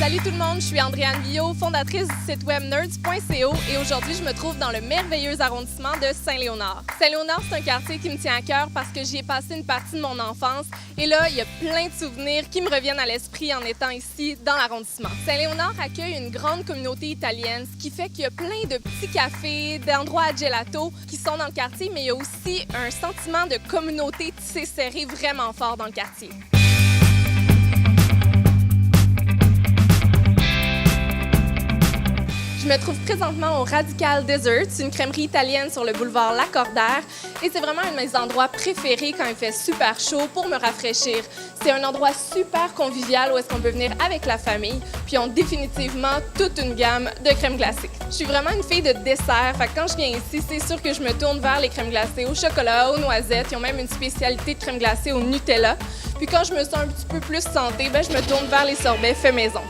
Salut tout le monde, je suis Andréane Villot, fondatrice du site web nerds.co et aujourd'hui je me trouve dans le merveilleux arrondissement de Saint-Léonard. Saint-Léonard, c'est un quartier qui me tient à cœur parce que j'y ai passé une partie de mon enfance et là, il y a plein de souvenirs qui me reviennent à l'esprit en étant ici dans l'arrondissement. Saint-Léonard accueille une grande communauté italienne, ce qui fait qu'il y a plein de petits cafés, d'endroits à gelato qui sont dans le quartier, mais il y a aussi un sentiment de communauté tissé serré vraiment fort dans le quartier. Je me trouve présentement au Radical Dessert, une crèmerie italienne sur le boulevard Lacordaire et c'est vraiment un de mes endroits préférés quand il fait super chaud pour me rafraîchir. C'est un endroit super convivial où est-ce qu'on peut venir avec la famille, puis ils ont définitivement toute une gamme de crèmes glacées. Je suis vraiment une fille de dessert, fait que quand je viens ici, c'est sûr que je me tourne vers les crèmes glacées au chocolat, aux noisettes. Ils ont même une spécialité de crème glacée au Nutella. Puis quand je me sens un petit peu plus santé, je me tourne vers les sorbets faits maison.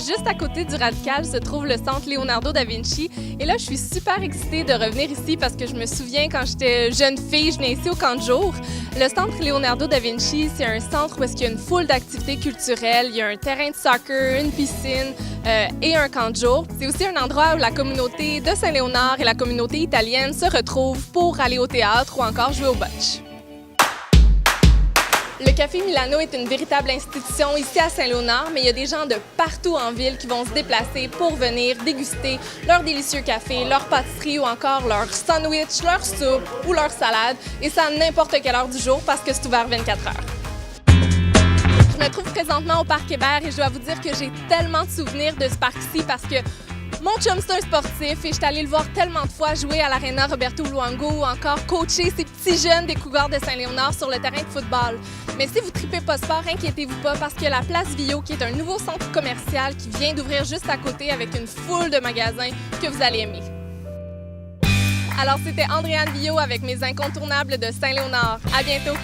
Juste à côté du Radical se trouve le centre Leonardo da Vinci. Et là, je suis super excitée de revenir ici parce que je me souviens quand j'étais jeune fille, je venais ici au camp de jour. Le centre Leonardo da Vinci, c'est un centre où il y a une foule d'activités culturelles. Il y a un terrain de soccer, une piscine et un camp de jour. C'est aussi un endroit où la communauté de Saint-Léonard et la communauté italienne se retrouvent pour aller au théâtre ou encore jouer au botch. Le Café Milano est une véritable institution ici à Saint-Léonard, mais il y a des gens de partout en ville qui vont se déplacer pour venir déguster leur délicieux café, leur pâtisserie ou encore leur sandwich, leur soupe ou leur salade, et ça à n'importe quelle heure du jour parce que c'est ouvert 24 heures. Je me trouve présentement au Parc Hébert et je dois vous dire que j'ai tellement de souvenirs de ce parc-ci parce que mon chum, c'est un sportif et je suis allée le voir tellement de fois jouer à l'Arena Roberto Luongo ou encore coacher ces petits jeunes des Cougars de Saint-Léonard sur le terrain de football. Mais si vous tripez pas sport, inquiétez-vous pas parce que la Place Villot, qui est un nouveau centre commercial qui vient d'ouvrir juste à côté avec une foule de magasins que vous allez aimer. Alors, c'était Andréane Villot avec mes incontournables de Saint-Léonard. À bientôt!